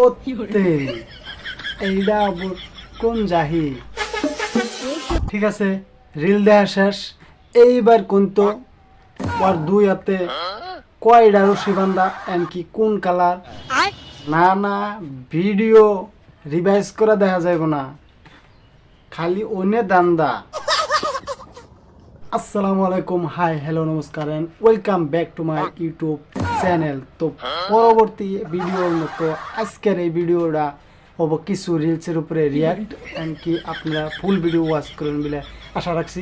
ওতে এইটা কোন জাহি। ঠিক আছে, রিল দেখা শেষ। এইবার কোন তো ওর দুই হাতে কয়টা রশি বান্ধা এমনকি কোন কালার। না না, ভিডিও রিভাইজ করে দেখা যাইব না, খালি ওনে দান্দা। আসসালামু আলাইকুম, হাই হ্যালো নমস্কার and welcome back to my YouTube channel. তো পরবর্তী ভিডিওর মতো আজকের এই ভিডিওটা হব কিছু রিলসের উপরে রিয়াক্ট, এন্ড কি আপনারা ফুল ভিডিও ওয়াচ করবেন বলে আশা রাখছি।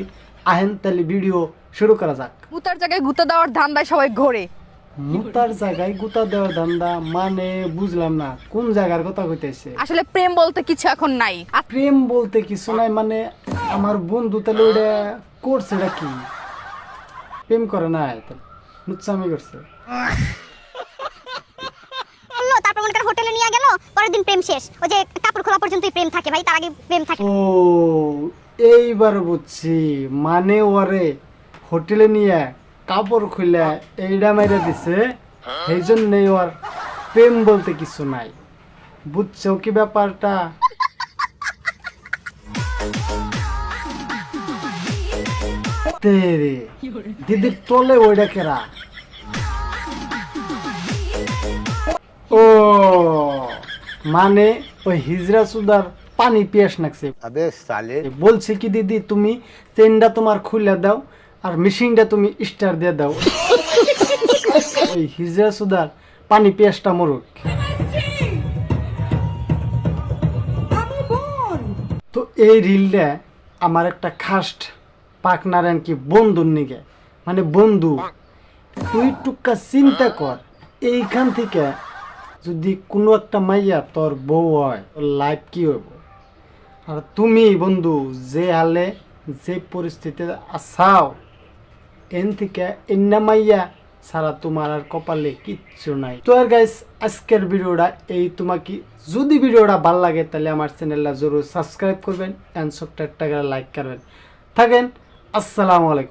আহেন তাহলে ভিডিও শুরু করা যাক। মুতার জায়গায় গুতা দেওয়ার ধান্দায় সবাই ঘোরে। মুতার জায়গায় গুতা দেওয়ার ধান্দা মানে বুঝলাম না, কোন জায়গার কথা কইতেছে? আসলে প্রেম বলতে কিছু এখন নাই। প্রেম বলতে কিছু নাই মানে আমার বন্ধু তাহলে ওটা করছে, এটা কি প্রেম করে না, মুচ্ছামি করছে। তারপর মনে করেন হোটেলে নিয়ে গেল, পরের দিন প্রেম শেষ। ওই যে কাপড় খোলা পর্যন্তই প্রেম থাকে ভাই, তার আগে প্রেম থাকে। ও এইবার বুঝছি, মানে ওরে হোটেলে নিয়ে কাপড় খুলে এইটা মাইরা দিছে, এই জন্যই ওর প্রেম বলতে কিছু নাই। বুঝছো কি ব্যাপারটা? তেরে দিদির তলে ওইটা কেরা? ও মানে ওই হিজরা সুদার পানি পিয়াস নাকছে। अबे साले বলছে কি দিদি তুমি চেনটা তোমার খুলে দাও আর মেশিনটা তুমি স্টার দিয়ে দাও। ওই হিজরা সুদার পানি পিয়াসটা মরুক। তো এই রিলটা আমার একটা খাস্ট পার্টনার কি বন্ধুর নিগে, মানে বন্ধু তুই টুকা চিন্তা কর, এইখান থেকে যদি কোনো একটা মাইয়া তোর বউ হয়, তোর লাইফ কি হইব? আর তুমি বন্ধু যে হালে যে পরিস্থিতিতে আসাও, এন থেকে এন্না মাইয়া সারা তোমার আর কপালে কিচ্ছু নাই। তো আর গাইস, আজকের ভিডিওটা এই। তোমাকে যদি ভিডিওটা ভালো লাগে তাহলে আমার চ্যানেলটা জরুর সাবস্ক্রাইব করবেন এন্ড ছোট্ট একটা লাইক করবেন। থাকেন, আসসালামু আলাইকুম।